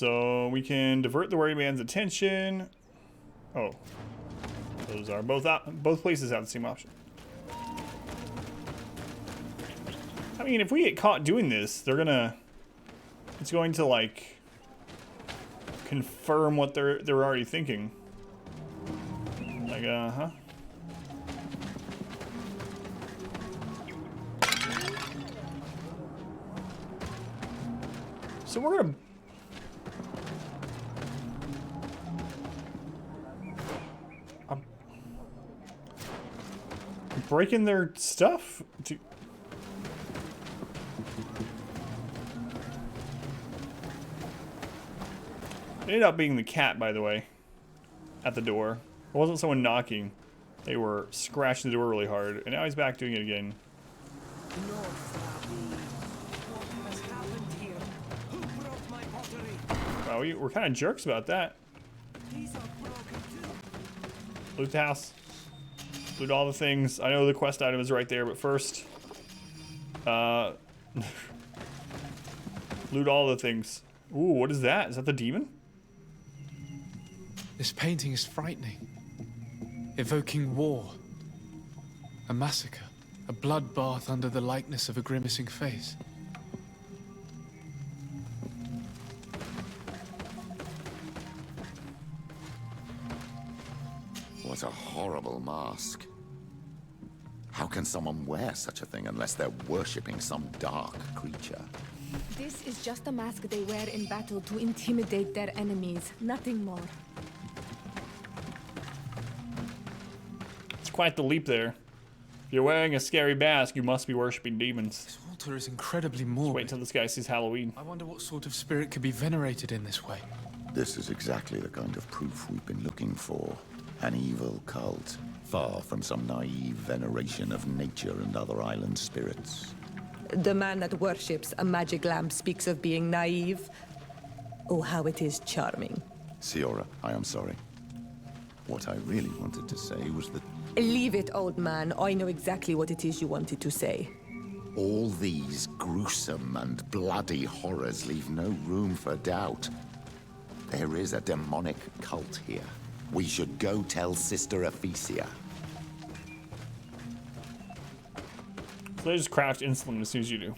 so we can divert the worried man's attention. Oh, those are both places have the same option. I mean, if we get caught doing this, it's going to like confirm what they're already thinking. Like, So we're gonna breaking their stuff. It ended up being the cat, by the way, at the door. It wasn't someone knocking. They were scratching the door really hard, and now he's back doing it again. Wow, we're kind of jerks about that. Loot the house. Loot all the things. I know the quest item is right there, but first, loot all the things. Ooh, what is that? Is that the demon? This painting is frightening. Evoking war. A massacre. A bloodbath under the likeness of a grimacing face. What a horrible mask. How can someone wear such a thing unless they're worshipping some dark creature? This is just a mask they wear in battle to intimidate their enemies, nothing more. It's quite the leap there. If you're wearing a scary mask, you must be worshipping demons. This altar is incredibly Just morbid. wait until this guy sees Halloween. I wonder what sort of spirit could be venerated in this way. This is exactly the kind of proof we've been looking for. An evil cult, far from some naive veneration of nature and other island spirits. The man that worships a magic lamp speaks of being naive. Oh, how it is charming. Siora, I am sorry. What I really wanted to say was that Leave it, old man. I know exactly what it is you wanted to say. all these gruesome and bloody horrors leave no room for doubt. There is a demonic cult here. We should go tell Sister Ephesia. So they just crouch instantly as soon as you do.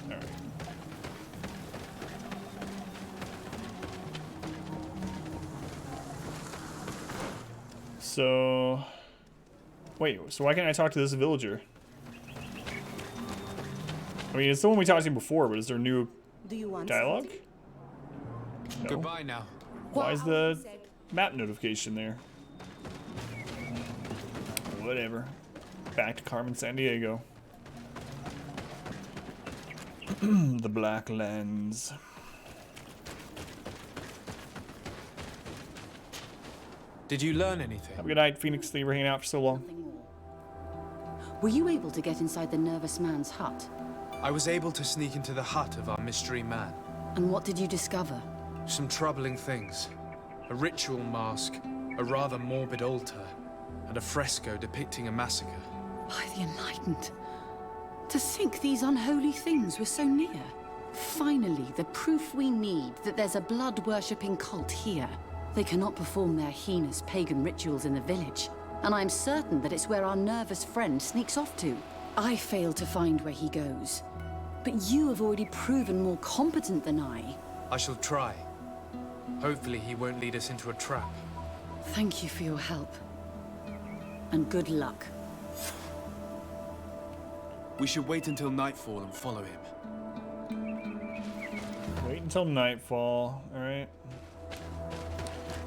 Alright. So... Wait, so why can't I talk to this villager? I mean, it's the one we talked to before, but is there new dialogue? No. Goodbye now. Why is the map notification there? Whatever. Back to Carmen Sandiego. The Black Lens. Did you learn anything? Have a good night, Phoenix. Thank you for hanging out for so long. Were you able to get inside the nervous man's hut? I was able to sneak into the hut of our mystery man. And what did you discover? Some troubling things. A ritual mask, a rather morbid altar, and a fresco depicting a massacre. By the Enlightened. To think these unholy things were so near. Finally, the proof we need that there's a blood-worshipping cult here. They cannot perform their heinous pagan rituals in the village. And I'm certain that it's where our nervous friend sneaks off to. I failed to find where he goes. But you have already proven more competent than I. I shall try. Hopefully he won't lead us into a trap. Thank you for your help. And good luck. We should wait until nightfall and follow him. Wait until nightfall. Alright.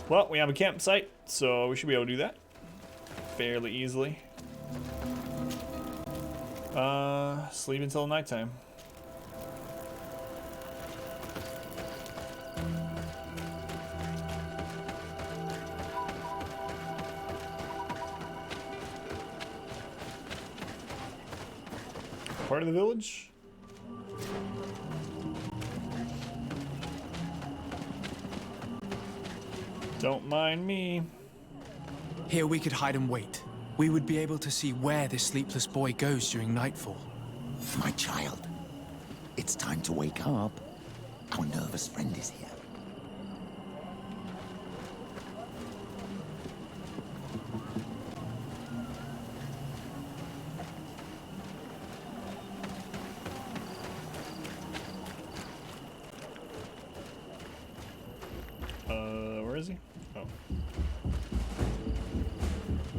Well, we have a campsite, so we should be able to do that fairly easily. Sleep until nighttime. Part of the village? Don't mind me. Here we could hide and wait. We would be able to see where this sleepless boy goes during nightfall. My child, It's time to wake up. Our nervous friend is here. Where is he? Oh.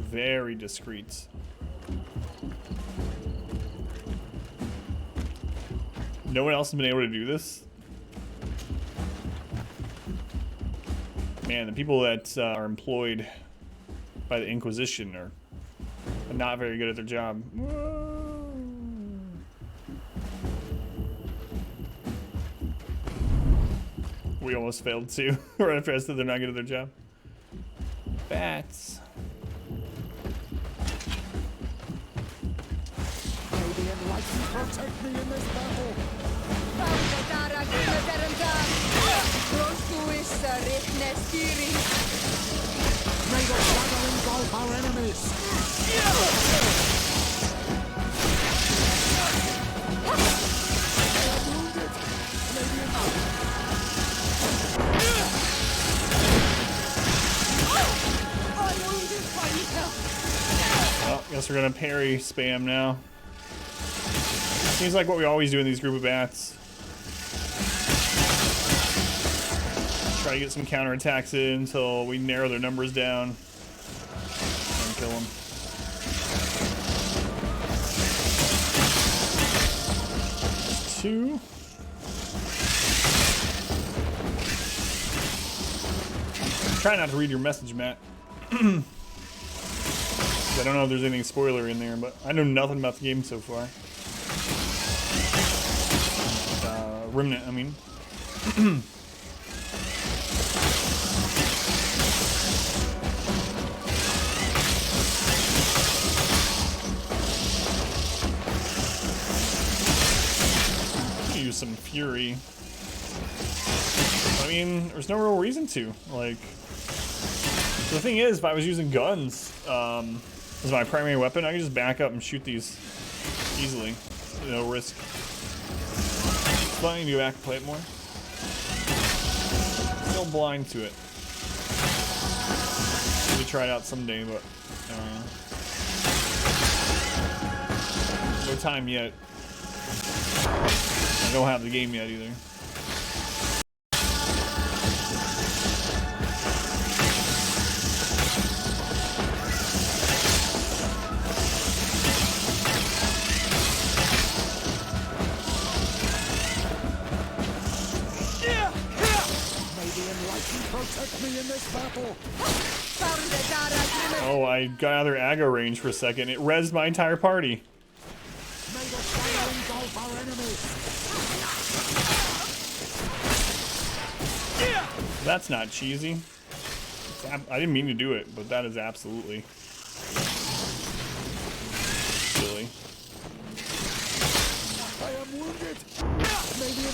Very discreet. No one else has been able to do this? Man, the people that are employed by the Inquisition are not very good at their job. Whoa. We almost failed too, right after I said they're not good at their job. Bats. May the enlightened protect me in this battle. May the shadow engulf our enemies. Well, guess we're gonna parry spam now. Seems like what we always do in these group of bats. Try to get some counterattacks in until we narrow their numbers down and kill them. Two. Try not to read your message, Matt. I don't know if there's anything spoiler in there, but I know nothing about the game so far. Remnant, I mean. Use some fury. I mean, there's no real reason to. Like, the thing is, if I was using guns as my primary weapon, I could just back up and shoot these easily. No risk. But I need to go back and play it more. Still blind to it. Maybe try it out someday, but no time yet. I don't have the game yet either. Protect me in this battle. Oh, I got out of their aggro range for a second. It rezzed my entire party. May the fire engulf our enemies. That's not cheesy. I didn't mean to do it, but that is absolutely silly. I am wounded. Maybe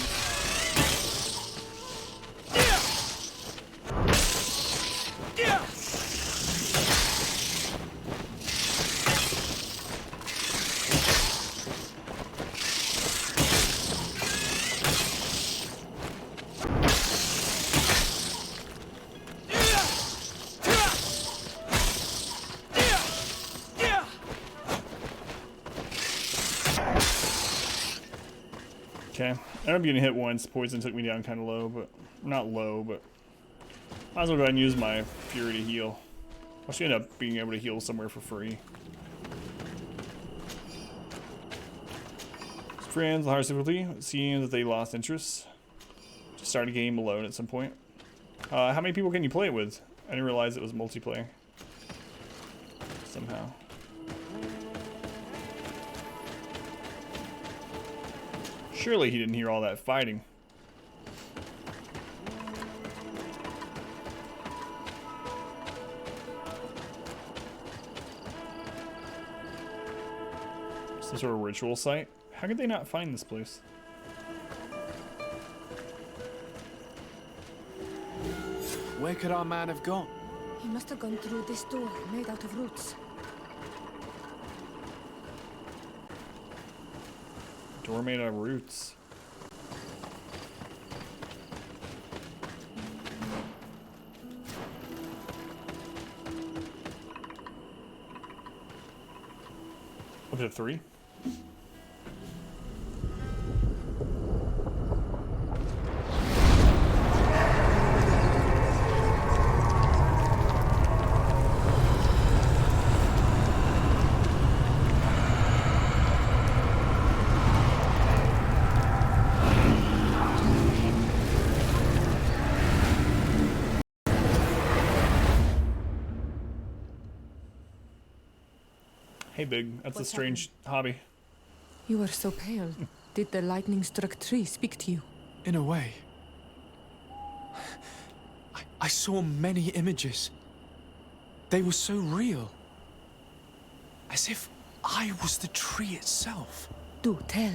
Okay, I ended up getting hit once. Poison took me down kind of low, but not low, but might as well go ahead and use my fury to heal. I should end up being able to heal somewhere for free. Friends, the hardest difficulty, seeing that they lost interest. Just start a game alone at some point. How many people can you play it with? I didn't realize it was multiplayer. Somehow. Surely he didn't hear all that fighting. Some sort of ritual site? How could they not find this place? Where could our man have gone? He must have gone through this door, made out of roots. Door made out of roots. Up to 3. Hey, Big. That's a strange hobby. You are so pale. Did the lightning-struck tree speak to you? In a way. I saw many images. They were so real. As if I was the tree itself. Do tell.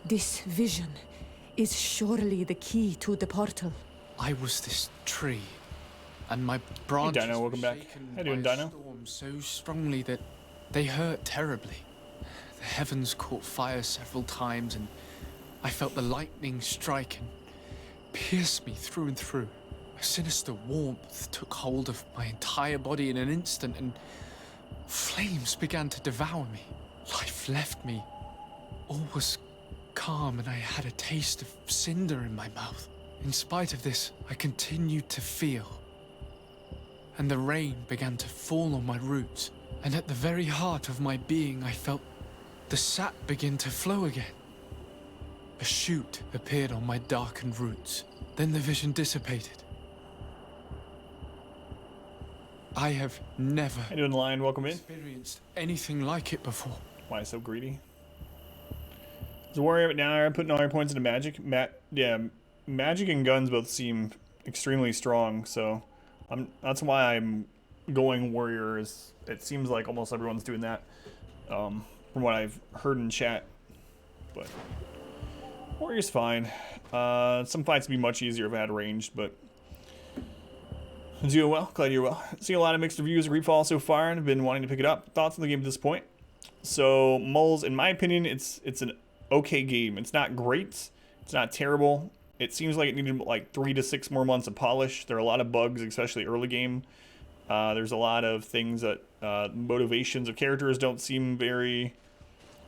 This vision is surely the key to the portal. I was this tree, and my branches Dino, welcome were back. shaken How you doing, by a Dino? storm so strongly that they hurt terribly. The heavens caught fire several times, and I felt the lightning strike and pierce me through and through. A sinister warmth took hold of my entire body in an instant, and flames began to devour me. Life left me. All was calm, and I had a taste of cinder in my mouth. In spite of this, I continued to feel. And the rain began to fall on my roots. And at the very heart of my being, I felt the sap begin to flow again. A shoot appeared on my darkened roots. Then the vision dissipated. I have never How you doing, Lion? Welcome in. experienced anything like it before. Why so greedy? As a warrior, now I'm putting all your points into magic. Magic and guns both seem extremely strong, so that's why I'm going warrior. It seems like almost everyone's doing that, from what I've heard in chat. But warrior's fine. Some fights would be much easier if I had ranged, but doing well. Glad you're well. Seeing a lot of mixed reviews of Greedfall so far, and have been wanting to pick it up. Thoughts on the game at this point? So Moles, in my opinion, it's an okay game. It's not great. It's not terrible. It seems like it needed like 3 to 6 more months of polish. There are a lot of bugs, especially early game. There's a lot of things that motivations of characters don't seem very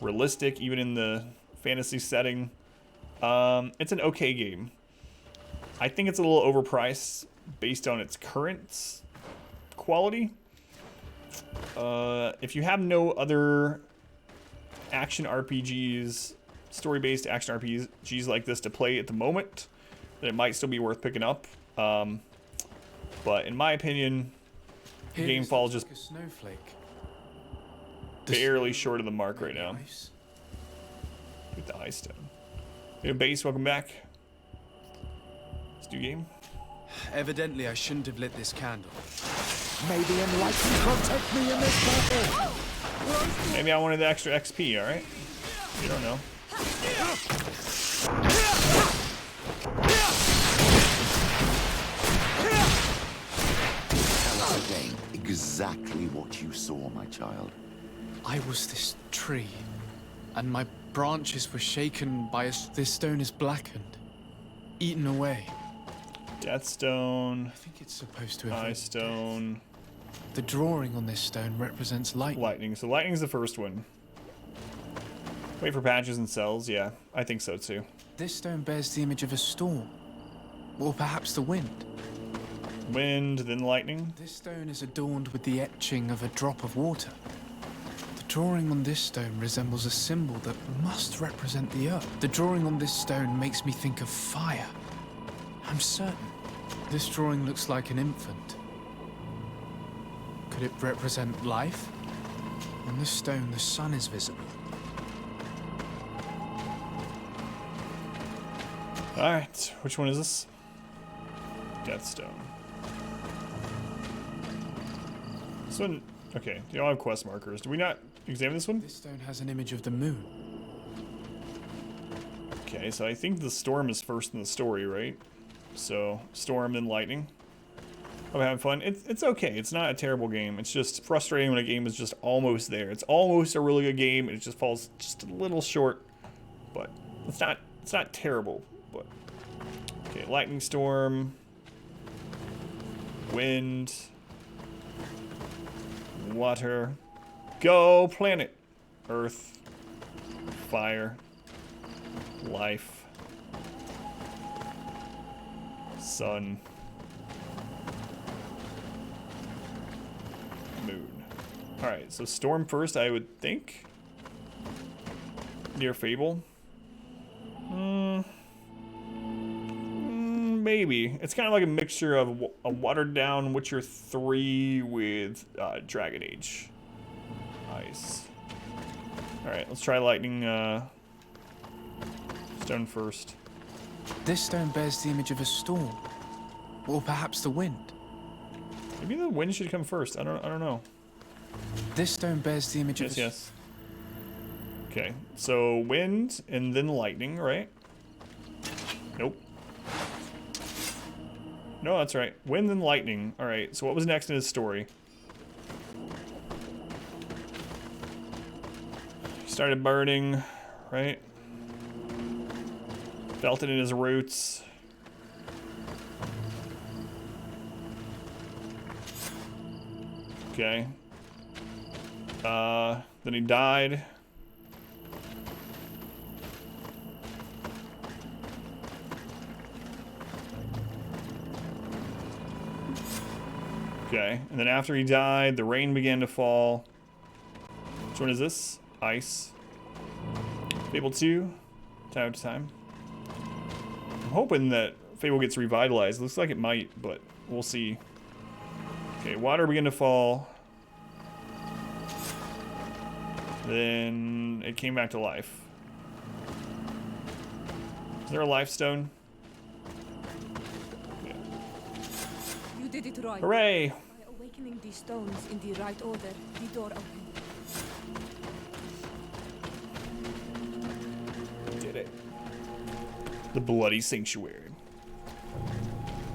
realistic, even in the fantasy setting. It's an okay game. I think it's a little overpriced based on its current quality. If you have no other action RPGs, story-based action RPGs like this to play at the moment, then it might still be worth picking up. But in my opinion, the game falls just like a snowflake. barely short of the mark right now. Ice. With the ice stone. Hey, Base, welcome back. Let's do game. Evidently, I shouldn't have lit this candle. May the enlightened protect me in this battle! Maybe I wanted the extra XP, alright? You don't know. Tell us again exactly what you saw, my child. I was this tree, and my branches were shaken by this stone is blackened, eaten away. Deathstone, I think it's supposed to have Eye Stone, The drawing on this stone represents lightning. Lightning. So lightning's the first one. Wait for patches and cells. Yeah, I think so too. This stone bears the image of a storm, or perhaps the wind. Wind, then lightning. This stone is adorned with the etching of a drop of water. The drawing on this stone resembles a symbol that must represent the earth. The drawing on this stone makes me think of fire. I'm certain. This drawing looks like an infant. Could it represent life? On this stone, the sun is visible. Alright, which one is this? Deathstone. This one, okay, you don't have quest markers. Do we not examine this one? This stone has an image of the moon. Okay, so I think the storm is first in the story, right? So, storm and lightning. I'm having fun. It's okay. It's not a terrible game. It's just frustrating when a game is just almost there. It's almost a really good game, and it just falls just a little short. But it's not terrible. But okay, lightning storm, wind, water, go planet. Earth, fire, life, sun, moon. Alright, so storm first, I would think. Near Fable. Maybe. It's kind of like a mixture of a watered down Witcher 3 with Dragon Age. Nice. Alright, let's try lightning stone first. This stone bears the image of a storm. Or perhaps the wind. Maybe the wind should come first. I don't know. This stone bears the image of a... Yes. Okay, so wind and then lightning, right? Nope. No, that's right. Wind and lightning. Alright, so what was next in his story? Started burning, right? Felt it in his roots. Okay. Then he died. Okay, and then after he died, the rain began to fall. Which one is this? Ice. Fable 2, time to time. I'm hoping that Fable gets revitalized. Looks like it might, but we'll see. Okay, water began to fall. Then it came back to life. Is there a life stone? You did it right. Hooray! By awakening these stones in the right order, the door opened. Did it. The Bloody Sanctuary.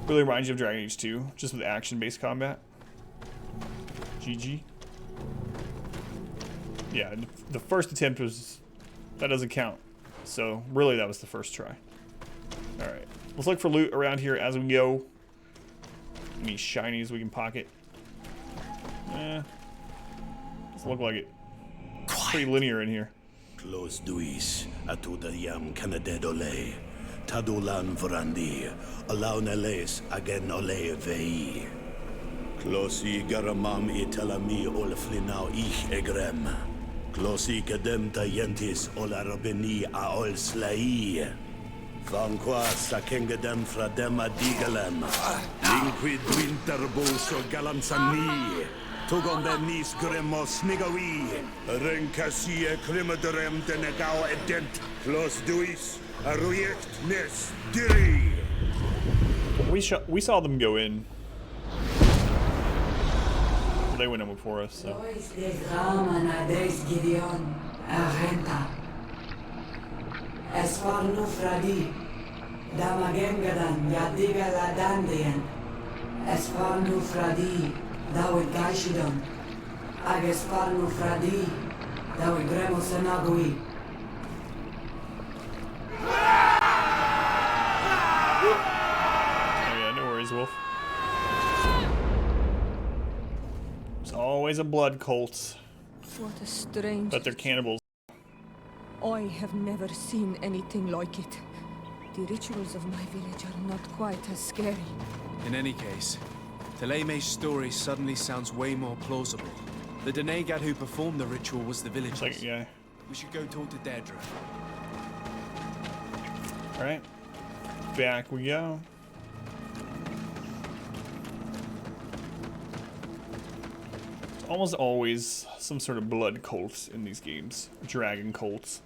Really reminds you of Dragon Age 2, just with action-based combat. GG. Yeah, the first attempt was... that doesn't count. So, really, that was the first try. Alright. Let's look for loot around here as we go. Any shinies we can pocket. Doesn't look like it. Pretty linear in here. Close duis, atudayam canadedole, tadulan vorandi, alaunales agen ole vei. Closi garamam italami olflinau ich egrem. Closi cadem tayentis olarabeni aol slai. Vanqua sakengedem fradem adigalem. Linquid winterboso galansani. Tugombenis gremos nigawi. Rencasie climaderem denegao edent. Clos duis, aruyect nes diri. We saw them go in. They went in before us, so. Esfarnu fradi, damagengadan yadiga ladandian. Esfarnu fradi, dawid gaishidon. Agesfarnu fradi, dawid gremosenagui. Oh yeah, no worries, Wolf. There's always a blood cult, What a strange... but they're cannibals. I have never seen anything like it. The rituals of my village are not quite as scary. In any case, Theleme's story suddenly sounds way more plausible. The Denegad who performed the ritual was the villagers. Second guy. We should go talk to Deirdre. Alright. Back we go. There's almost always some sort of blood cult in these games. Dragon cults.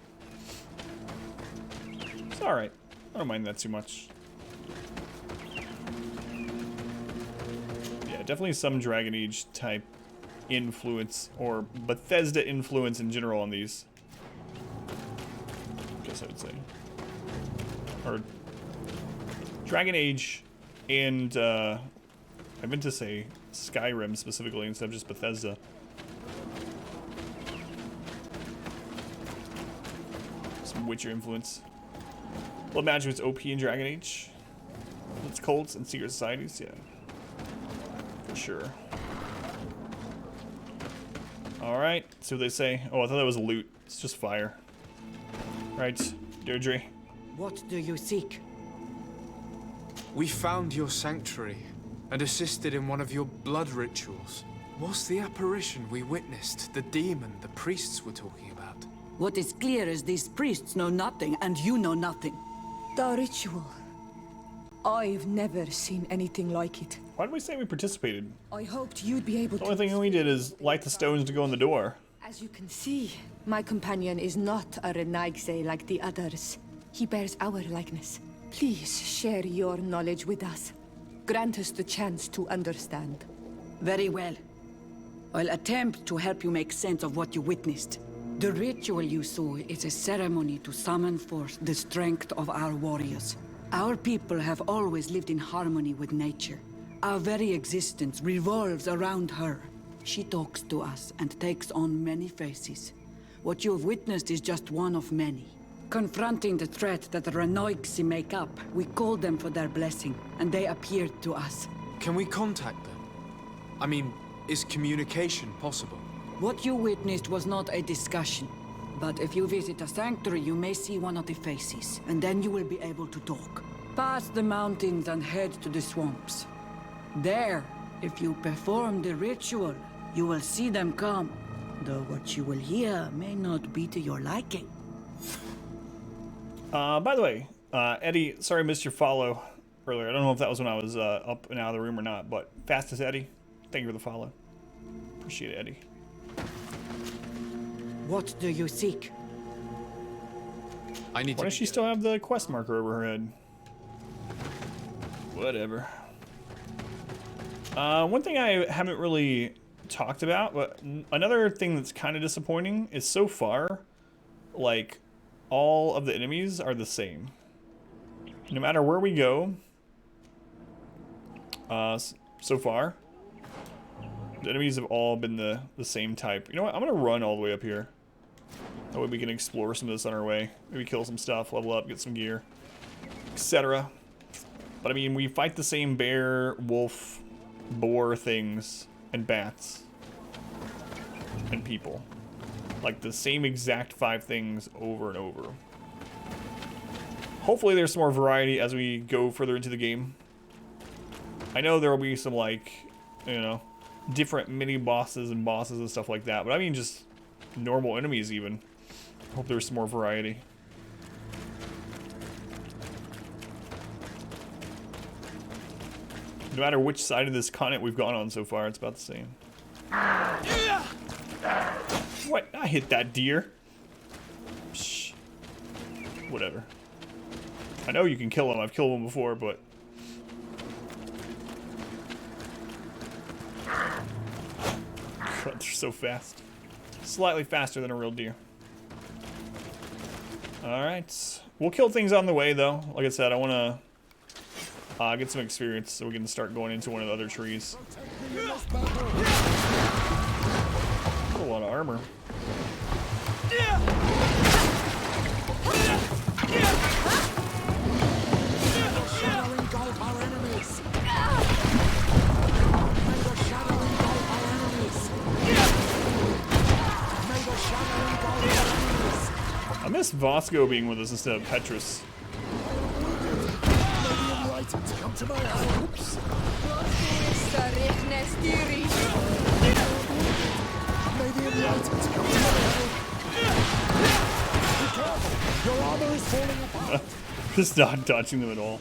It's alright. I don't mind that too much. Yeah, definitely some Dragon Age type influence, or Bethesda influence in general on these. I guess I would say. Or Dragon Age and I meant to say Skyrim specifically instead of just Bethesda. Some Witcher influence. Well, imagine it's OP in Dragon Age. It's cults and secret societies, yeah. For sure. Alright, see what they say. Oh, I thought that was loot. It's just fire. Right, Deirdre. What do you seek? We found your sanctuary and assisted in one of your blood rituals. Was the apparition we witnessed the demon the priests were talking about? What is clear is these priests know nothing, and you know nothing. The ritual. I've never seen anything like it. Why did we say we participated? I hoped you'd be able The to... only thing we did is light the stones to go in the door. As you can see, my companion is not a Renaigse like the others. He bears our likeness. Please share your knowledge with us. Grant us the chance to understand. Very well. I'll attempt to help you make sense of what you witnessed. The ritual you saw is a ceremony to summon forth the strength of our warriors. Our people have always lived in harmony with nature. Our very existence revolves around her. She talks to us and takes on many faces. What you have witnessed is just one of many. Confronting the threat that the Renoixi make up, we called them for their blessing, and they appeared to us. Can we contact them? I mean, is communication possible? What you witnessed was not a discussion. But if you visit a sanctuary, you may see one of the faces, and then you will be able to talk. Pass the mountains and head to the swamps. There, if you perform the ritual, you will see them come. Though what you will hear may not be to your liking. By the way, Eddie, sorry I missed your follow earlier. I don't know if that was when I was up and out of the room or not, but fastest Eddie, thank you for the follow. Appreciate it, Eddie. What do you seek? I need Why to. does she still have the quest marker over her head? Whatever. One thing I haven't really talked about, but another thing that's kind of disappointing is so far, like, all of the enemies are the same. No matter where we go, so far, the enemies have all been the same type. You know what? I'm going to run all the way up here. That way we can explore some of this on our way. Maybe kill some stuff, level up, get some gear, etc. But I mean, we fight the same bear, wolf, boar things, and bats. And people. Like the same exact 5 things over and over. Hopefully there's some more variety as we go further into the game. I know there will be some, like, you know, different mini bosses and bosses and stuff like that. But I mean just normal enemies even. Hope there's some more variety. No matter which side of this continent we've gone on so far, it's about the same. What? I hit that deer. Psh. Whatever. I know you can kill them. I've killed them before, but... God, they're so fast. Slightly faster than a real deer. Alright. We'll kill things on the way, though. Like I said, I want to get some experience so we can start going into one of the other trees. A lot of armor. I miss Vasco being with us instead of Petrus. Just not touching them at all.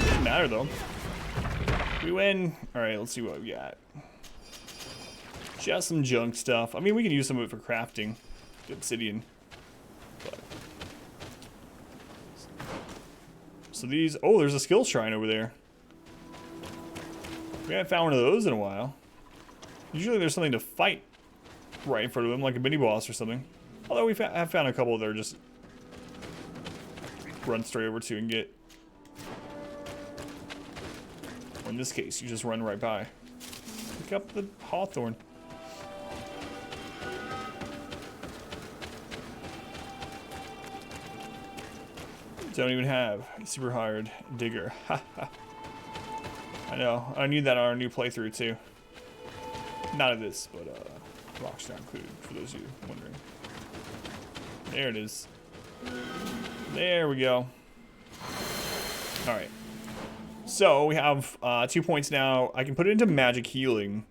Doesn't matter though. We win. Alright, let's see what we got. Just some junk stuff. I mean, we can use some of it for crafting. The obsidian. But. So these... Oh, there's a skill shrine over there. We haven't found one of those in a while. Usually there's something to fight right in front of them, like a mini boss or something. Although we have found a couple that are just run straight over to and get. Or in this case, you just run right by. Pick up the hawthorn. Don't even have a super hard digger. I know. I need that on our new playthrough too. Not of this, but rocks not included, for those of you wondering. There it is. There we go. Alright. So, we have 2 points now. I can put it into magic healing.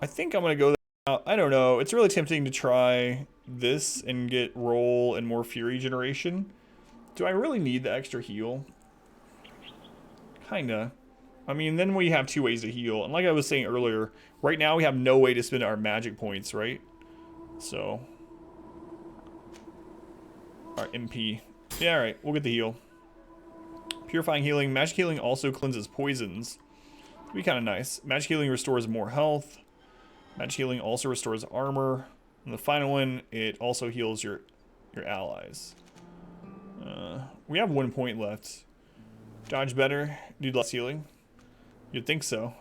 I think I'm going to go there. I don't know. It's really tempting to try this and get roll and more fury generation. Do I really need the extra heal? Kinda. I mean, then we have 2 ways to heal. And like I was saying earlier, right now we have no way to spend our magic points, right? So. Alright, MP. Yeah, alright. We'll get the heal. Purifying healing. Magic healing also cleanses poisons. It'd be kind of nice. Magic healing restores more health. Magic healing also restores armor. And the final one, it also heals your allies. We have 1 point left. Dodge better. Do less healing. You'd think so.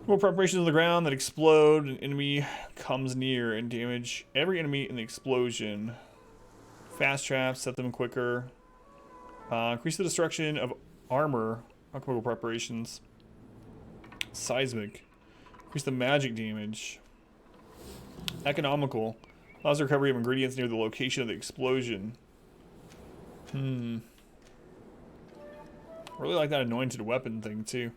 More preparations on the ground that explode. An enemy comes near and damage every enemy in the explosion. Fast traps, set them quicker. Increase the destruction of armor. Alchemical preparations. Seismic. Increase the magic damage. Economical. Allows the recovery of ingredients near the location of the explosion. Really like that anointed weapon thing too.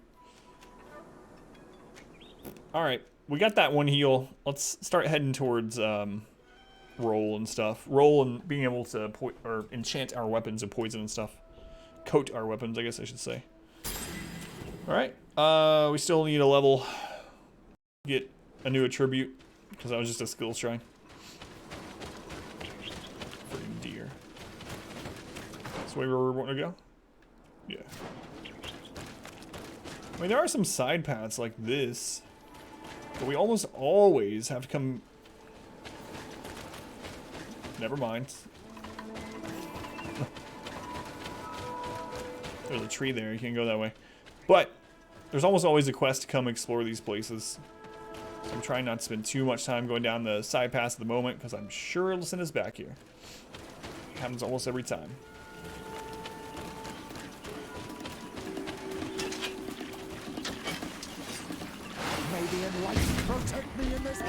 Alright, we got that one heal. Let's start heading towards roll and stuff. Roll and being able to enchant our weapons and poison and stuff. Coat our weapons, I guess I should say. Alright, we still need a level. Get a new attribute, because that was just a skill shrine. Freaking deer. That's the way we're wanting to go? Yeah. I mean, there are some side paths like this, but we almost always have to come... Never mind. There's a tree there, you can't go that way. But, there's almost always a quest to come explore these places. So I'm trying not to spend too much time going down the side paths at the moment, because I'm sure it'll send us back here. It happens almost every time. May the enlightened protect me in this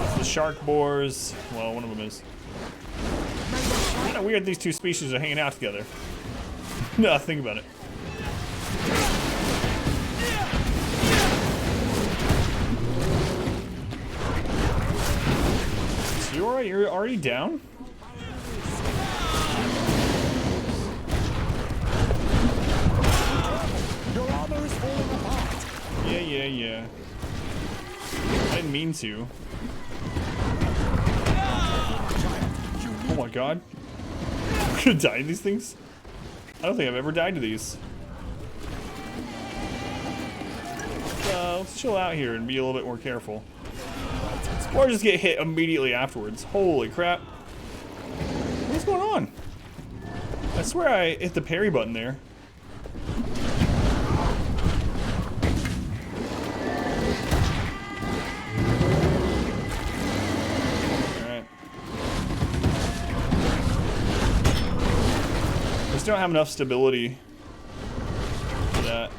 It's the shark boars. Well, one of them is. Kind of weird these two species are hanging out together. No, think about it. So you're already down? Your armor is falling apart. Yeah. I didn't mean to. Oh my god. I'm gonna die to these things? I don't think I've ever died to these. Let's chill out here and be a little bit more careful. Or just get hit immediately afterwards. Holy crap. What's going on? I swear I hit the parry button there. Alright. I just don't have enough stability for that.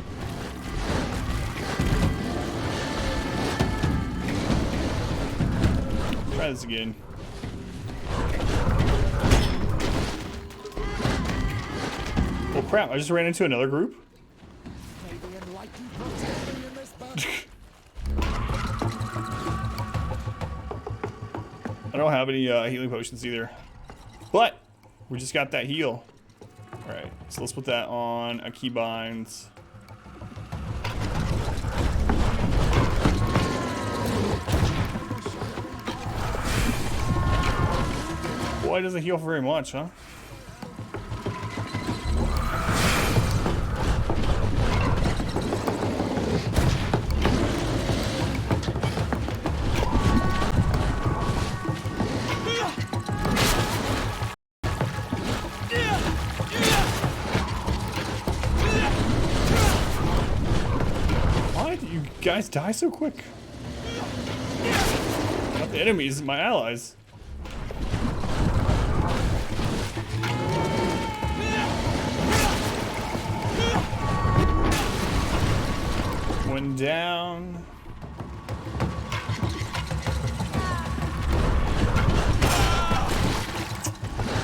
Try this again. Oh crap, I just ran into another group? May the enlightened protect me in this battle. I don't have any healing potions either. But we just got that heal. Alright, so let's put that on a keybinds. Boy, it doesn't heal for very much, huh? Why did you guys die so quick? The enemies, my allies. One down.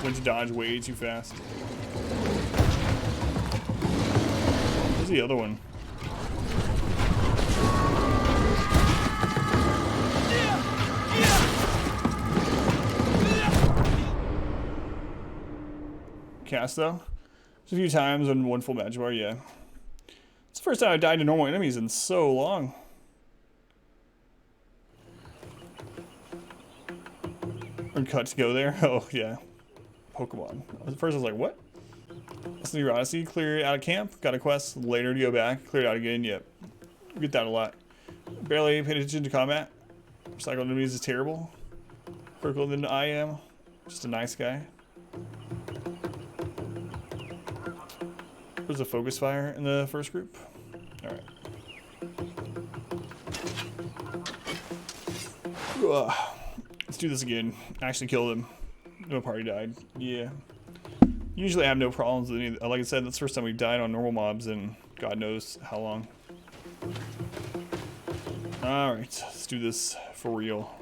Went to dodge way too fast. Where's the other one? Cast though? Just a few times on one full magic bar, yeah. It's the first time I've died to normal enemies in so long. Or cut to go there? Oh, yeah. Pokemon. At first I was like, what? That's New Odyssey. Clear out of camp. Got a quest later to go back. Cleared out again. Yep. We get that a lot. Barely paid attention to combat. Recycled enemies is terrible. Critical than I am. Just a nice guy. There's a focus fire in the first group. Alright. Let's do this again. Actually killed him. No party died. Yeah. Usually I have no problems with any. Like I said, that's the first time we died on normal mobs in God knows how long. Alright, let's do this for real.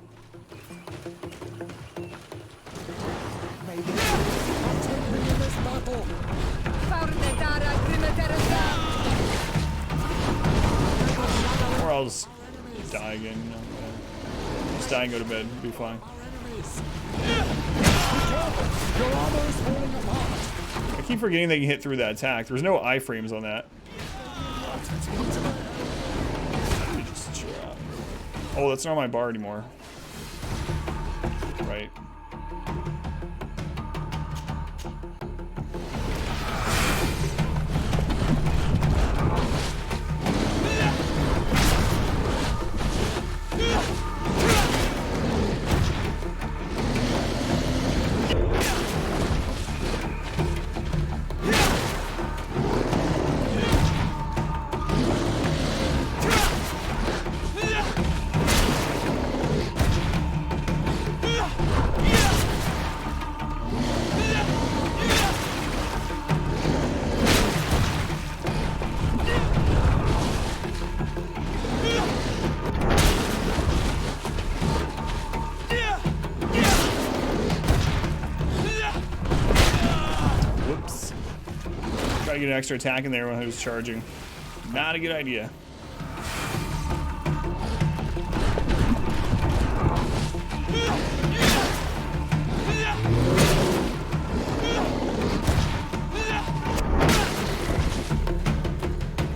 Or I'll just die again, you know. Just die and go to bed, be fine. I keep forgetting they can hit through that attack. There's no iframes on that. Oh, that's not my bar anymore. Right. Get an extra attack in there when I was charging. Not a good idea.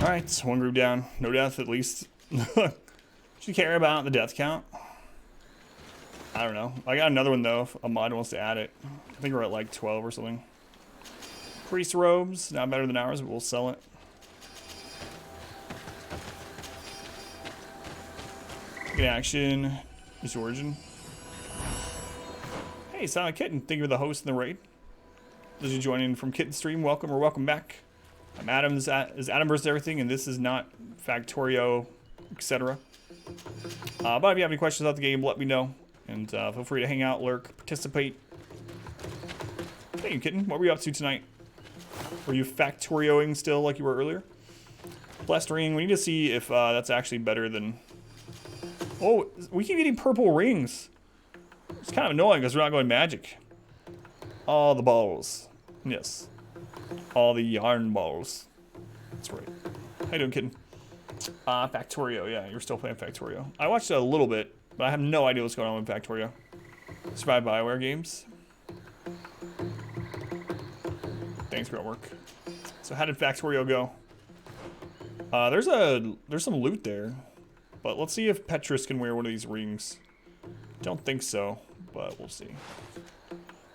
Alright, one group down. No death, at least. Should you care about the death count? I don't know. I got another one though, if a mod wants to add it. I think we're at like 12 or something. Priest robes, not better than ours, but we'll sell it. Good action. Miss Origin. Hey, Silent Kitten, thank you for the host in the raid. Those of you joining from Kitten Stream, welcome or welcome back. I'm Adam, this is AdamVsEverything, and this is not Factorio, etc. But if you have any questions about the game, let me know. And feel free to hang out, lurk, participate. Thank you, Kitten. What were you up to tonight? Were you Factorioing still like you were earlier? Blessed ring. We need to see if that's actually better than... Oh, we keep getting purple rings. It's kind of annoying because we're not going magic. All the balls. Yes. All the yarn balls. That's right. How you doing, kitten? Factorio. Yeah, you're still playing Factorio. I watched it a little bit, but I have no idea what's going on with Factorio. Survive Bioware games. Thanks for your work. So how did Factorio go? There's some loot there, but let's see if Petrus can wear one of these rings. Don't think so, but we'll see.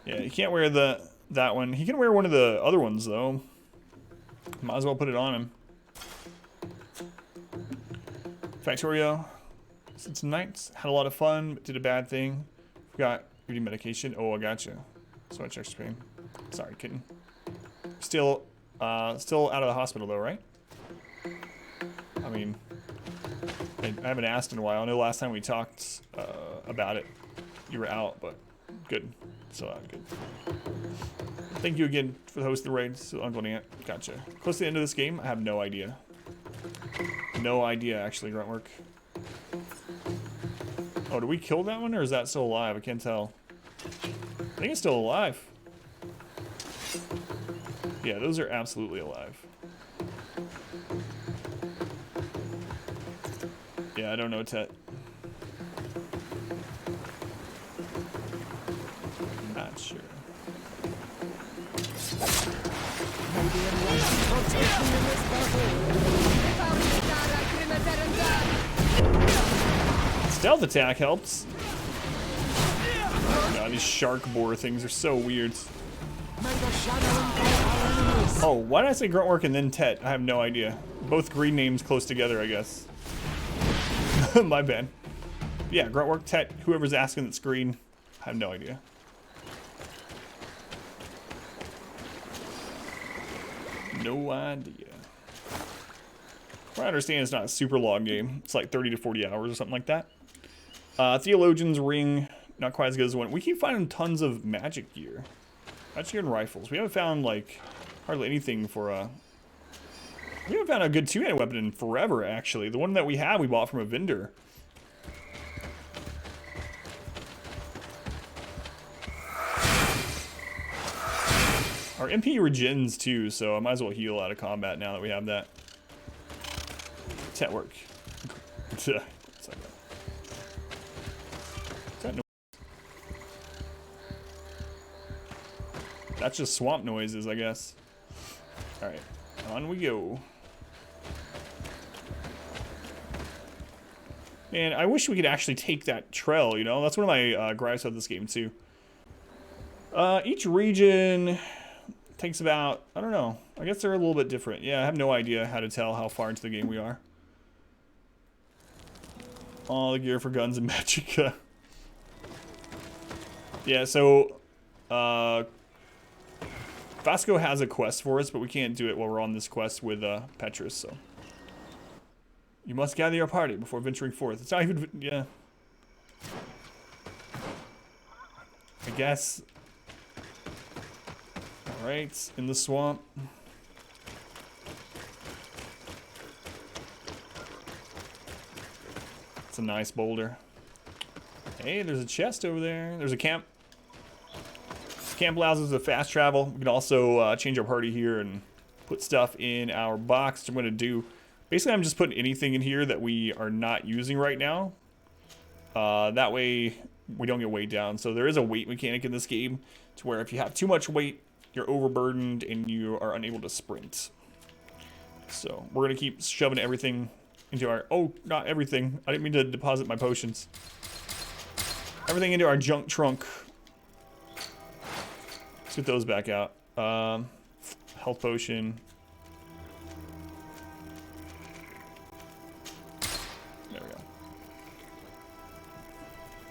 Yeah, he can't wear that one. He can wear one of the other ones though. Might as well put it on him. Factorio. Since tonight, had a lot of fun, but did a bad thing. Forgot reading medication. Oh, I gotcha. So much extra pain. Sorry, kitten. Still out of the hospital though, right? I mean, I haven't asked in a while. I know last time we talked about it, you were out, but good. So good. Thank you again for the host of the raid, so Uncle Nant. Gotcha. Close to the end of this game? I have no idea. No idea, actually, Gruntwork. Oh, did we kill that one, or is that still alive? I can't tell. I think it's still alive. Yeah, those are absolutely alive. Yeah, I don't know, Tet. Not sure. Stealth attack helps. God, these shark boar things are so weird. Oh, why did I say Gruntwork and then Tet? I have no idea. Both green names close together, I guess. My bad. Yeah, Gruntwork, Tet, whoever's asking that's green. I have no idea. No idea. What I understand it's not a super long game. It's like 30 to 40 hours or something like that. Theologian's Ring, not quite as good as one. We keep finding tons of magic gear. Magic gear and rifles. We haven't found, like, hardly anything for, we haven't found a good two-handed weapon in forever, actually. The one that we have, we bought from a vendor. Our MP regens, too, so I might as well heal out of combat now that we have that. Tet work. That's just swamp noises, I guess. Alright, on we go. Man, I wish we could actually take that trail, you know? That's one of my gripes of this game, too. Each region takes about, I don't know. I guess they're a little bit different. Yeah, I have no idea how to tell how far into the game we are. All the gear for guns and magicka. Yeah, so Vasco has a quest for us, but we can't do it while we're on this quest with Petrus, so. You must gather your party before venturing forth. It's not even, yeah. I guess. Alright, in the swamp. It's a nice boulder. Hey, there's a chest over there. There's a camp. Camp allows us to fast travel. We can also change our party here and put stuff in our box, which I'm going to do. Basically, I'm just putting anything in here that we are not using right now. That way, we don't get weighed down. So there is a weight mechanic in this game to where if you have too much weight, you're overburdened and you are unable to sprint. So we're going to keep shoving everything into our... Oh, not everything. I didn't mean to deposit my potions. Everything into our junk trunk. Let's get those back out. Health potion. There we go.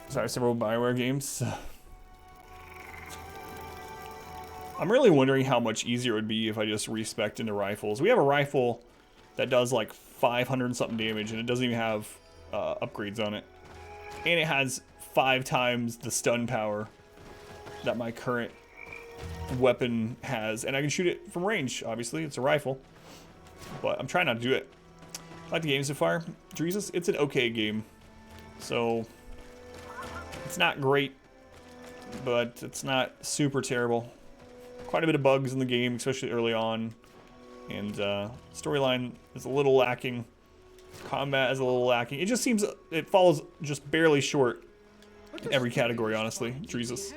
Sorry, several Bioware games. I'm really wondering how much easier it would be if I just respec'd into rifles. We have a rifle that does like 500 and something damage, and it doesn't even have upgrades on it. And it has 5 times the stun power that my current weapon has. And I can shoot it from range, obviously. It's a rifle. But I'm trying not to do it. I like the game so far. Jesus, it's an okay game. So, it's not great, but it's not super terrible. Quite a bit of bugs in the game, especially early on. And storyline is a little lacking. Combat is a little lacking. It just seems, it falls just barely short in every category, honestly. Jesus.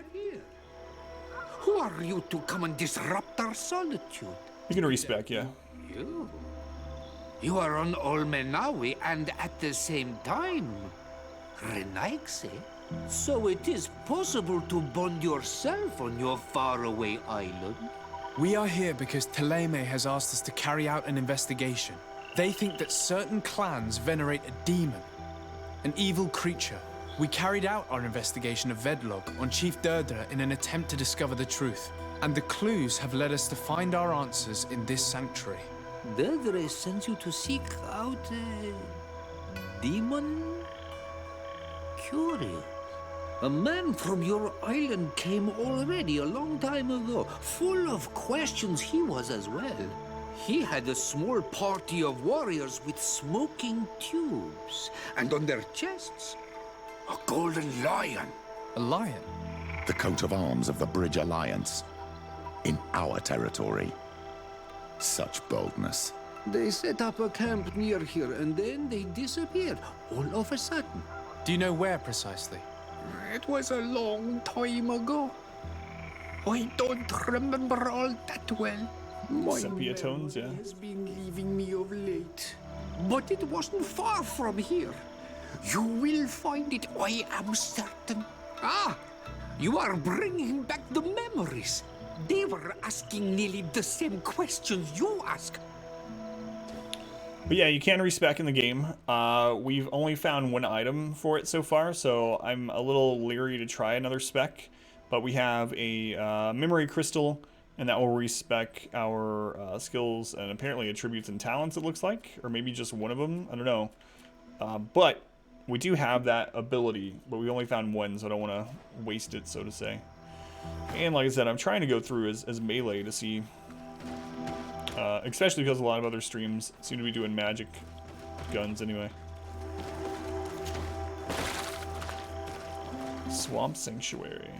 Who are you to come and disrupt our solitude? You can respec, yeah. You are on Olmenawi and at the same time, Renaigse. So it is possible to bond yourself on your faraway island? We are here because Teleme has asked us to carry out an investigation. They think that certain clans venerate a demon, an evil creature. We carried out our investigation of Vedlog on Chief Derdra in an attempt to discover the truth. And the clues have led us to find our answers in this sanctuary. Derdra sends you to seek out demon? Curious. A man from your island came already a long time ago. Full of questions he was as well. He had a small party of warriors with smoking tubes. And on their chests, a golden lion. A lion? The coat of arms of the Bridge Alliance. In our territory. Such boldness. They set up a camp near here and then they disappeared all of a sudden. Do you know where precisely? It was a long time ago. I don't remember all that well. My Sepia tones, yeah. memory has been leaving me of late. But it wasn't far from here. You will find it, I am certain. Ah, you are bringing back the memories. They were asking nearly the same questions you ask. But yeah, you can respec in the game. We've only found one item for it so far, so I'm a little leery to try another spec. But we have a memory crystal, and that will respec our skills and apparently attributes and talents, it looks like. Or maybe just one of them, I don't know. But we do have that ability, but we only found one, so I don't want to waste it, so to say. And like I said, I'm trying to go through as melee to see... especially because a lot of other streams seem to be doing magic guns anyway. Swamp Sanctuary.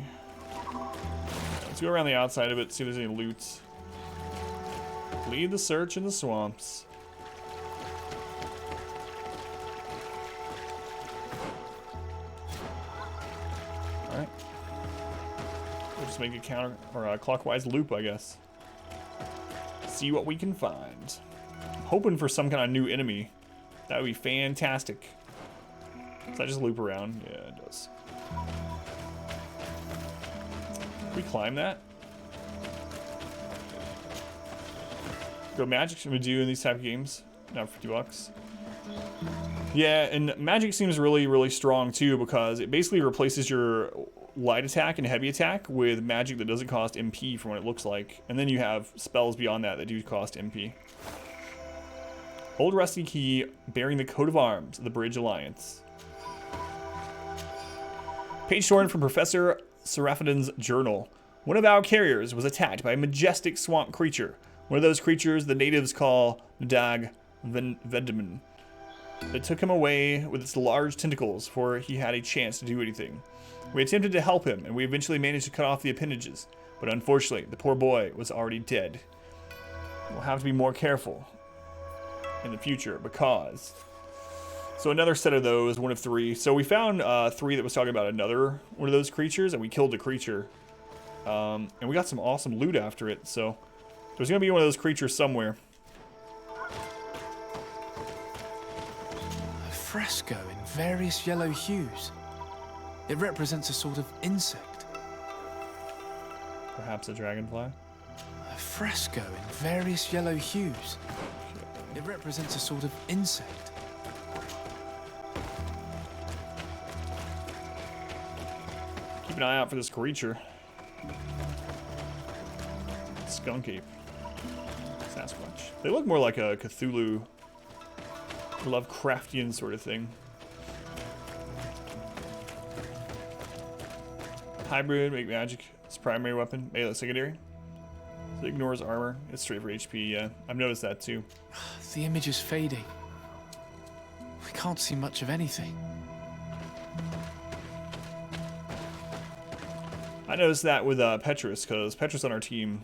Let's go around the outside of it, see if there's any loot. Lead the search in the swamps. Alright. We'll just make a counter or a clockwise loop, I guess. See what we can find. I'm hoping for some kind of new enemy. That would be fantastic. Does that just loop around? Yeah, it does. Can we climb that? Go magic should we do in these type of games? Now for $50. Yeah, and magic seems really, really strong too because it basically replaces your light attack and heavy attack with magic that doesn't cost MP from what it looks like. And then you have spells beyond that that do cost MP. Old rusty key bearing the coat of arms of the Bridge Alliance. Page torn from Professor Seraphidin's journal. One of our carriers was attacked by a majestic swamp creature. One of those creatures the natives call Ndag Vedman. It took him away with its large tentacles before he had a chance to do anything. We attempted to help him, and we eventually managed to cut off the appendages. But unfortunately, the poor boy was already dead. We'll have to be more careful in the future because... So another set of those, one of 3. So we found 3 that was talking about another one of those creatures, and we killed the creature. And we got some awesome loot after it, so there's going to be one of those creatures somewhere. A fresco in various yellow hues. It represents a sort of insect. Perhaps a dragonfly? A fresco in various yellow hues. It represents a sort of insect. Keep an eye out for this creature. Skunk ape. Sasquatch. They look more like a Cthulhu, Lovecraftian sort of thing. Hybrid, make magic. It's primary weapon. Melee secondary. So it ignores armor. It's straight for HP, yeah. I've noticed that too. The image is fading. We can't see much of anything. I noticed that with Petrus, because Petrus on our team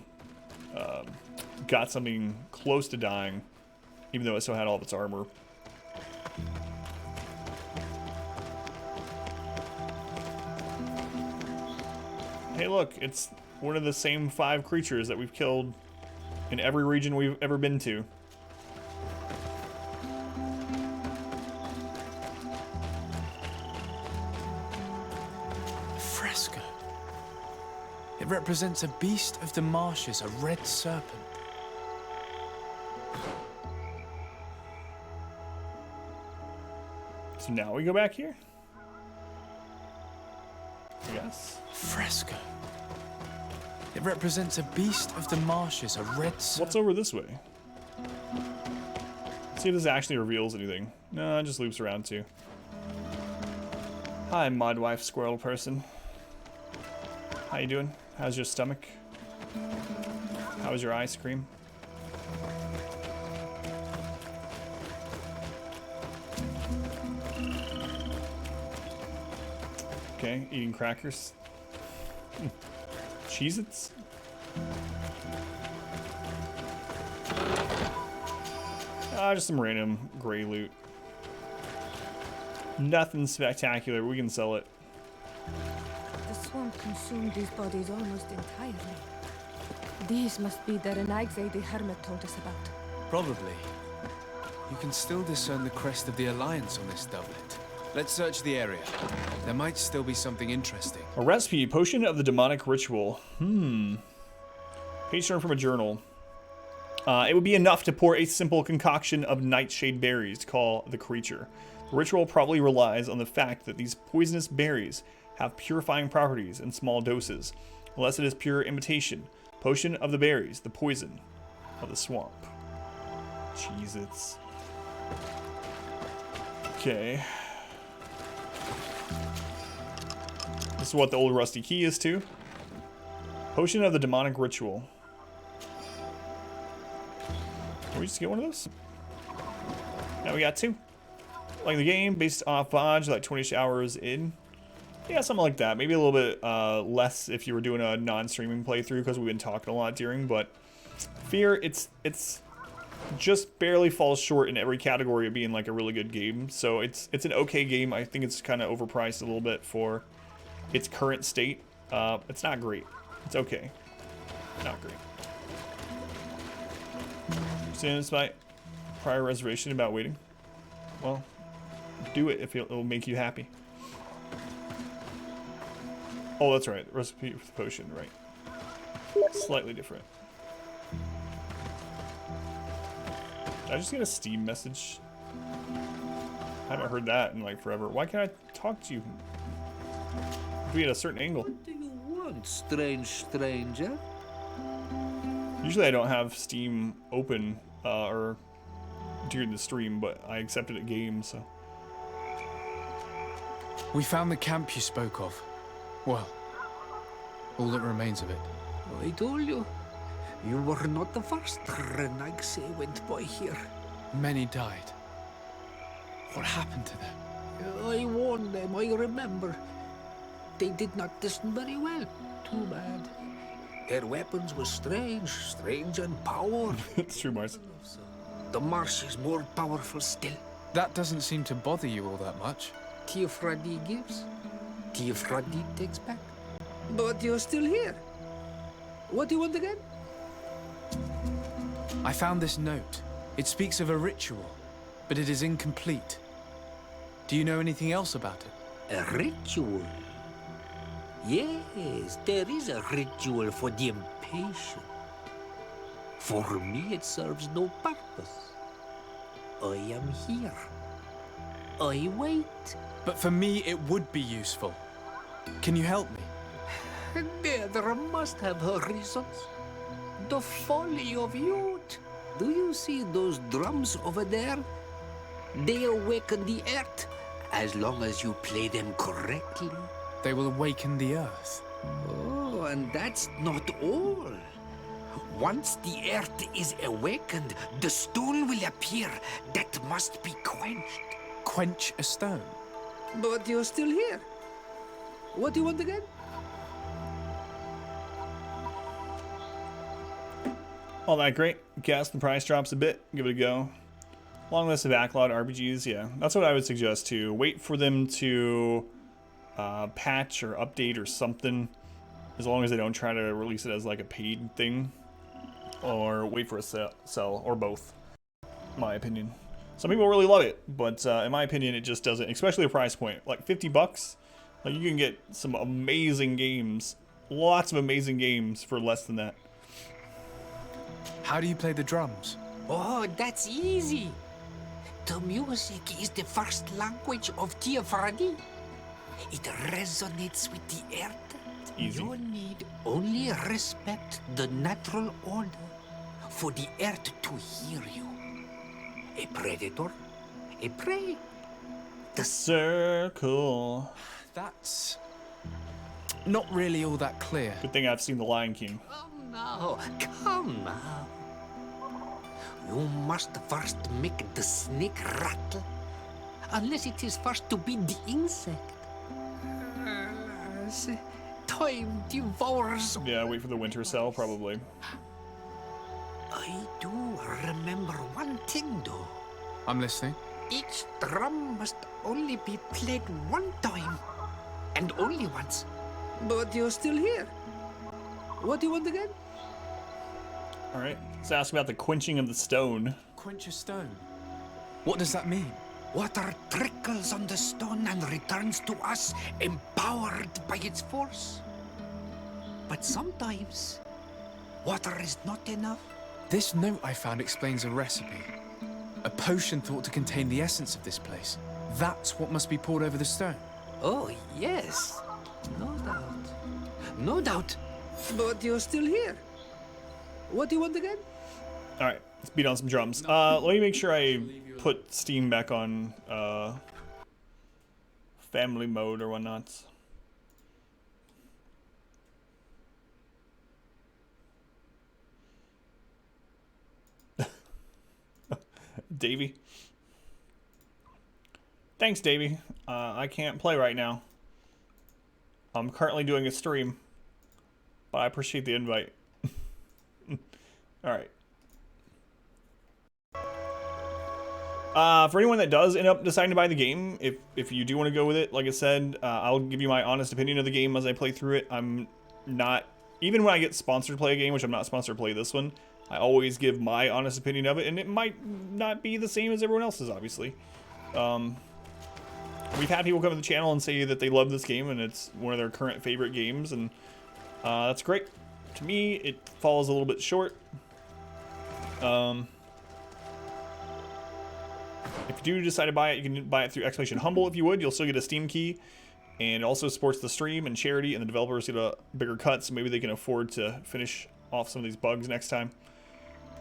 got something close to dying, even though it still had all of its armor. Hey look, it's one of the same 5 creatures that we've killed in every region we've ever been to. A fresco. It represents a beast of the marshes, a red serpent. So now we go back here? Yes. Fresco. It represents a beast of the marshes, a red serpent. What's over this way? It's See if this actually reveals anything. No, it just loops around too. Hi, Modwife Squirrel Person. How you doing? How's your stomach? How was your ice cream? Okay, eating crackers. Cheez-Its? Just some random gray loot. Nothing spectacular. We can sell it. The swamp consumed these bodies almost entirely. These must be the Renaigse the Hermit told us about. Probably. You can still discern the crest of the Alliance on this doublet. Let's search the area. There might still be something interesting. A recipe, potion of the demonic ritual. Page turn from a journal. It would be enough to pour a simple concoction of nightshade berries to call the creature. The ritual probably relies on the fact that these poisonous berries have purifying properties in small doses, unless it is pure imitation. Potion of the berries, the poison of the swamp. Cheez-Its. Okay. This is what the old rusty key is too. Potion of the demonic ritual. Can we just get one of those? Now we got two. Like the game, based off Vaj, like 20 hours in. Yeah, something like that. Maybe a little bit less if you were doing a non-streaming playthrough, because we've been talking a lot during. But Fear, it's just barely falls short in every category of being like a really good game. So it's an okay game. I think it's kind of overpriced a little bit for its current state. It's not great. It's okay. Not great. Saying despite prior reservation about waiting. Well, do it if it'll make you happy. Oh, that's right. Recipe for the potion, right. Slightly different. Did I just get a Steam message? I haven't heard that in like forever. Why can't I talk to you? Be at a certain angle. What do you want, strange stranger? Usually I don't have Steam open or during the stream, but I accepted a game, so. We found the camp you spoke of. Well, all that remains of it. I told you. You were not the first Renaigse went by here. Many died. What happened to them? I warned them, I remember. They did not listen very well. Too bad. Their weapons were strange and powerful. It's true, Mars. The marsh is more powerful still. That doesn't seem to bother you all that much. Teofradi gives, Teofradi takes back. But you're still here. What do you want again? I found this note. It speaks of a ritual, but it is incomplete. Do you know anything else about it? A ritual? Yes, there is a ritual for the impatient. For me, it serves no purpose. I am here. I wait. But for me, it would be useful. Can you help me? There must have her reasons. The folly of youth. Do you see those drums over there? They awaken the earth, as long as you play them correctly. They will awaken the earth. Oh, and that's not all. Once the earth is awakened, the stone will appear that must be quenched. Quench a stone? But you're still here. What do you want again? All that great. Guess the price drops a bit. Give it a go. Long list of backlog RPGs. Yeah, that's what I would suggest too. Wait for them to patch or update or something. As long as they don't try to release it as like a paid thing. Or wait for a sell, or both. In my opinion. Some people really love it, but in my opinion, it just doesn't. Especially the price point, like $50. Like you can get some amazing games, lots of amazing games for less than that. How do you play the drums? Oh, that's easy. The music is the first language of Teofradi. It resonates with the earth. It's easy. You need only respect the natural order for the earth to hear you. A predator, a prey. The circle. That's not really all that clear. Good thing I've seen The Lion King. Come now, come now. You must first make the snake rattle, unless it is first to be the insect. Time devours. Yeah, wait for the winter cell, probably. I do remember one thing, though. I'm listening. Each drum must only be played one time, and only once. But you're still here. What do you want again? All right, let's ask about the quenching of the stone. Quench a stone. What does that mean? Water trickles on the stone and returns to us, empowered by its force. But sometimes, water is not enough. This note I found explains a recipe. A potion thought to contain the essence of this place. That's what must be poured over the stone. Oh, yes. No doubt. No doubt. But you're still here. What do you want again? All right, let's beat on some drums. Let me make sure I put Steam back on family mode or whatnot. Davey. Thanks, Davey. I can't play right now. I'm currently doing a stream, but I appreciate the invite. All right. For anyone that does end up deciding to buy the game, if you do want to go with it, like I said, I'll give you my honest opinion of the game as I play through it. I'm not, even when I get sponsored to play a game, which I'm not sponsored to play this one, I always give my honest opinion of it, and it might not be the same as everyone else's, obviously. We've had people come to the channel and say that they love this game, and it's one of their current favorite games, and that's great. To me, it falls a little bit short. If you do decide to buy it, you can buy it through !humble if you would. You'll still get a Steam key, and it also supports the stream and charity, and the developers get a bigger cut, so maybe they can afford to finish off some of these bugs next time.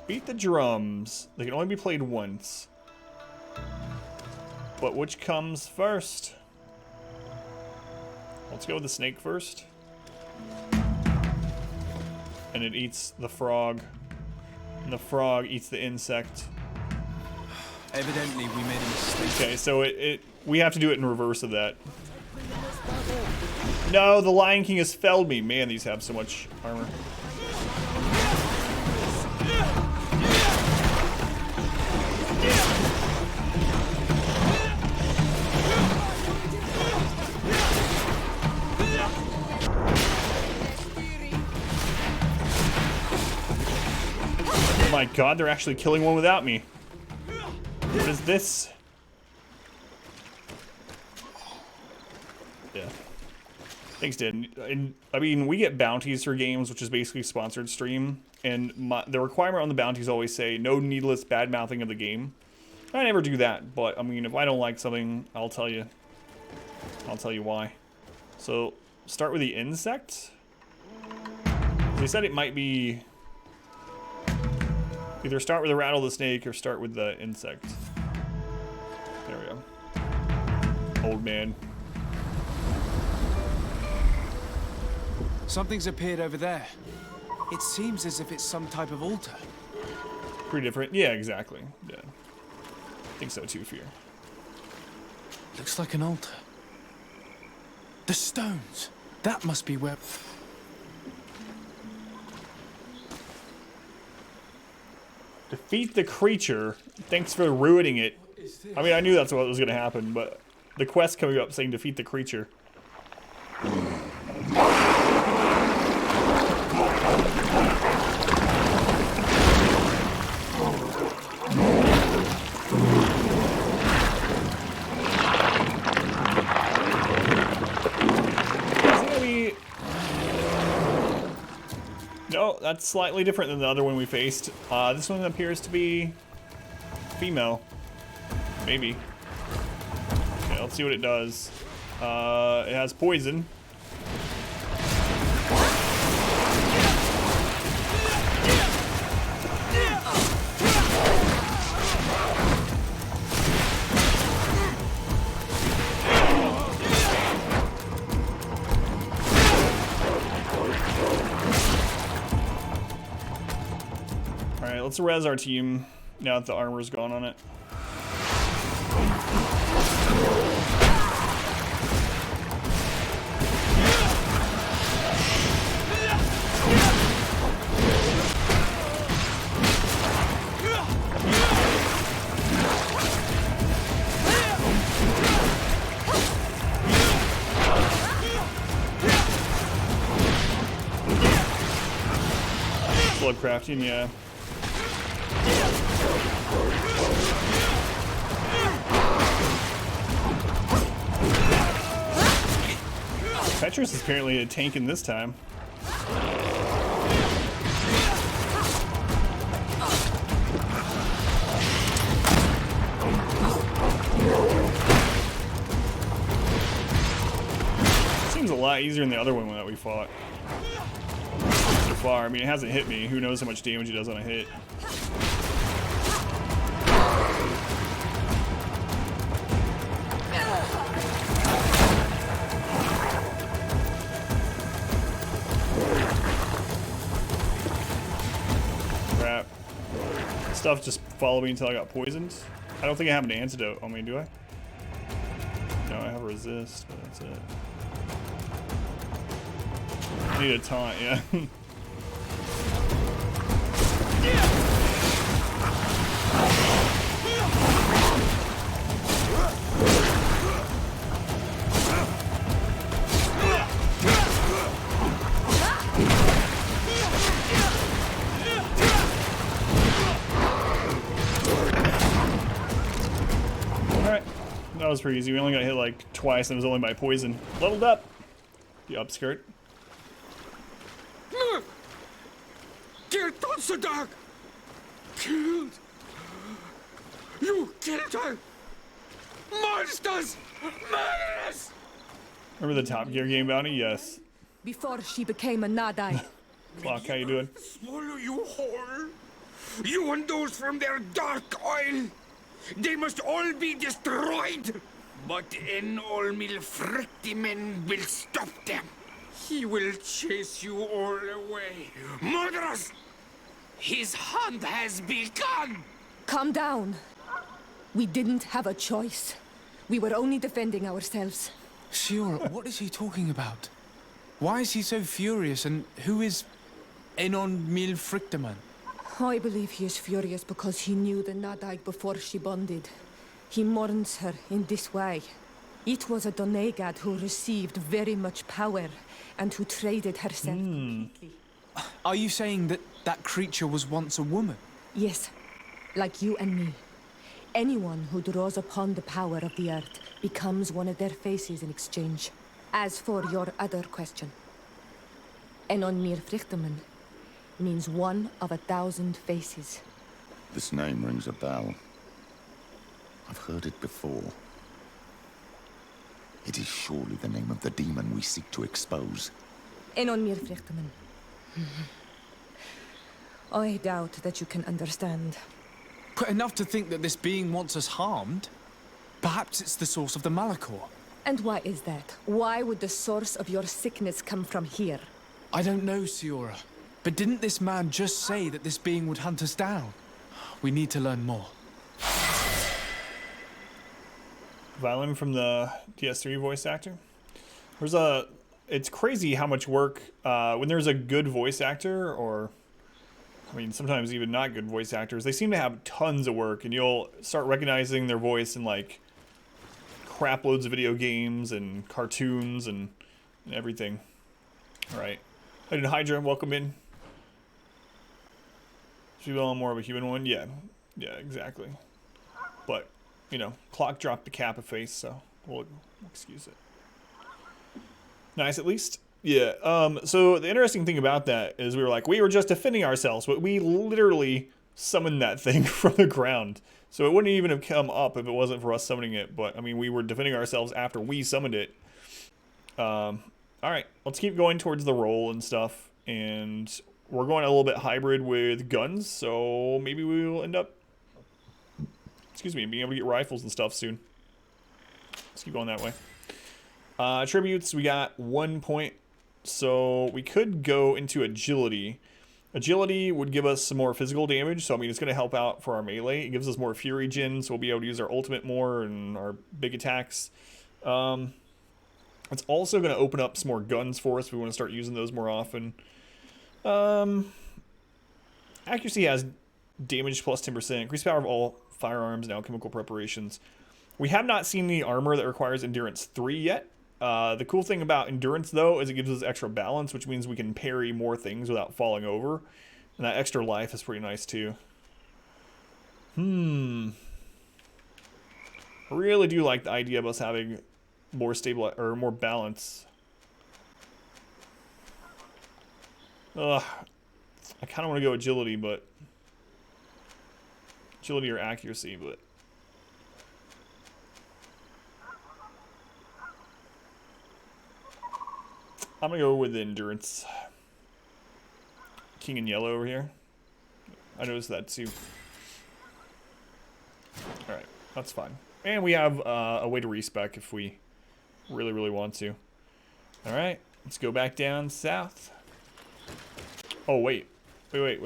Beat the drums. They can only be played once. But which comes first? Let's go with the snake first. And it eats the frog. And the frog eats the insect. Evidently, we made a mistake. Okay, so we have to do it in reverse of that. No, the Lion King has felled me. Man, these have so much armor. Oh my god, they're actually killing one without me. What is this? Yeah. Thanks, Dad. And I mean, we get bounties for games, which is basically sponsored stream, and the requirement on the bounties always say no needless bad mouthing of the game. I never do that, but I mean, if I don't like something, I'll tell you. I'll tell you why. So, start with the insect. They said it might be either start with the rattle of the snake or start with the insect. There we go. Old man. Something's appeared over there. It seems as if it's some type of altar. Pretty different. Yeah, exactly. Yeah. I think so too, Fear. Looks like an altar. The stones. That must be where... Defeat the creature. Thanks for ruining it. I mean, I knew that's what was going to happen, but the quest coming up saying defeat the creature. No, that's slightly different than the other one we faced. This one appears to be female. Maybe. Okay, let's see what it does. It has poison. Alright, let's res our team now that the armor's gone on it. Blood crafting, yeah. Petrus is apparently a tank in this time. Seems a lot easier than the other one that we fought. So far, I mean, it hasn't hit me. Who knows how much damage it does on a hit. Crap. Stuff just followed me until I got poisoned. I don't think I have an antidote on me, do I? No, I have a resist, but that's it. I need a taunt, yeah. Alright, that was pretty easy. We only got hit like twice and it was only by poison. Leveled up! The upskirt. Killed Dog! Killed! You killed her! Monsters! Murderers! Remember the Top Gear game bounty? Yes. Before she became a Nadai. Clock, how you doing? Swallow you whole! You and those from their dark oil! They must all be destroyed! But Enolmil Frictimen will stop them. He will chase you all away. Murderers! His hunt has begun! Calm down. We didn't have a choice. We were only defending ourselves. Shiora, what is he talking about? Why is he so furious, and who is Enon Mil Frictaman? I believe he is furious because he knew the Nadai before she bonded. He mourns her in this way. It was a Donegad who received very much power and who traded herself completely. Are you saying that that creature was once a woman? Yes, like you and me. Anyone who draws upon the power of the earth becomes one of their faces in exchange. As for your other question, Enon Mir Frichteman means one of 1,000 faces. This name rings a bell. I've heard it before. It is surely the name of the demon we seek to expose. Enon Mir Frichteman. I doubt that you can understand. But enough to think that this being wants us harmed? Perhaps it's the source of the Malachor. And why is that? Why would the source of your sickness come from here? I don't know, Shiora. But didn't this man just say that this being would hunt us down? We need to learn more. Violin from the DS3 voice actor. It's crazy how much work, when there's a good voice actor, or, I mean, sometimes even not good voice actors, they seem to have tons of work, and you'll start recognizing their voice in, like, crap loads of video games and cartoons and everything. Alright. How did Hydra, welcome in. Should be a little more of a human one? Yeah. Yeah, exactly. But, you know, Clock dropped the cap of face, so we'll excuse it. Nice, at least. Yeah, so the interesting thing about that is we were just defending ourselves, but we literally summoned that thing from the ground. So it wouldn't even have come up if it wasn't for us summoning it, but, I mean, we were defending ourselves after we summoned it. Alright, let's keep going towards the roll and stuff, and we're going a little bit hybrid with guns, so maybe we will end up, being able to get rifles and stuff soon. Let's keep going that way. Attributes, we got 1 point, so we could go into agility, Agility would give us some more physical damage, so I mean it's going to help out for our melee. It gives us more Fury Gen, so we'll be able to use our ultimate more and our big attacks. It's also going to open up some more guns for us if we want to start using those more often. Accuracy has damage plus 10%, increased power of all firearms and alchemical preparations. We have not seen the armor that requires Endurance 3 yet. The cool thing about Endurance, though, is it gives us extra balance, which means we can parry more things without falling over. And that extra life is pretty nice, too. I really do like the idea of us having more stable, or more balance. Ugh. I kind of want to go agility, but... Agility or accuracy, but... I'm gonna go with endurance. King in yellow over here. I noticed that too. Alright, that's fine. And we have a way to respec if we really want to. Alright, let's go back down south. Oh, wait. Wait.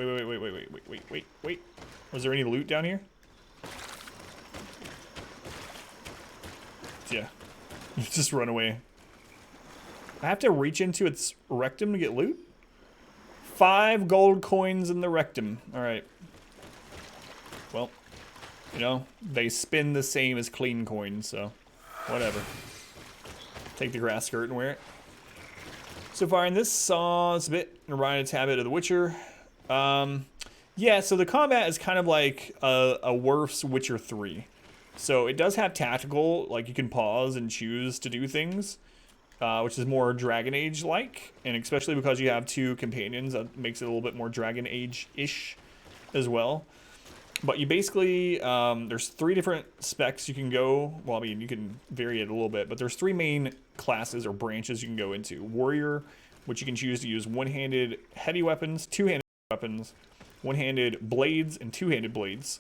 Was there any loot down here? Yeah. Just run away. I have to reach into its rectum to get loot? 5 gold coins in the rectum. Alright. Well, you know, they spin the same as clean coins, so whatever. Take the grass skirt and wear it. So far in this it's a bit reminded a tad bit of The Witcher. Yeah, so the combat is kind of like a worse Witcher 3. So it does have tactical, like you can pause and choose to do things. Which is more Dragon Age-like, and especially because you have 2 companions, that makes it a little bit more Dragon Age-ish as well. But you basically, there's 3 different specs you can go, well, I mean, you can vary it a little bit, but there's 3 main classes or branches you can go into. Warrior, which you can choose to use one-handed heavy weapons, 2-handed weapons, one-handed blades, and 2-handed blades.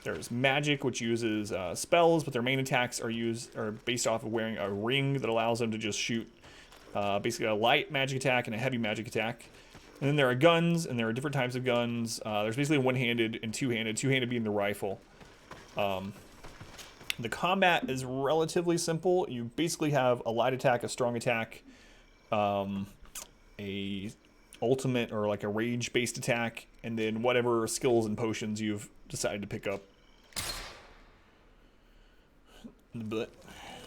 There's magic, which uses spells, but their main attacks are based off of wearing a ring that allows them to just shoot basically a light magic attack and a heavy magic attack. And then there are guns, and there are different types of guns. There's basically one-handed and two-handed, two-handed being the rifle. The combat is relatively simple. You basically have a light attack, a strong attack, a ultimate or like a rage-based attack, and then whatever skills and potions you've decided to pick up. But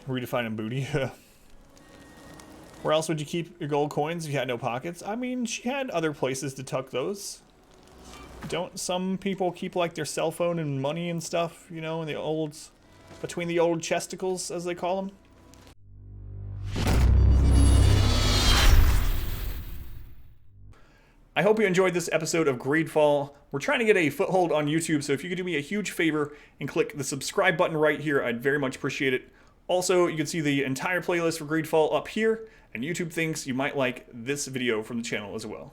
redefining booty. Where else would you keep your gold coins if you had no pockets? I mean, she had other places to tuck those. Don't some people keep like their cell phone and money and stuff, you know, in the old, between the old chesticles, as they call them? I hope you enjoyed this episode of Greedfall. We're trying to get a foothold on YouTube, so if you could do me a huge favor and click the subscribe button right here, I'd very much appreciate it. Also, you can see the entire playlist for Greedfall up here, and YouTube thinks you might like this video from the channel as well.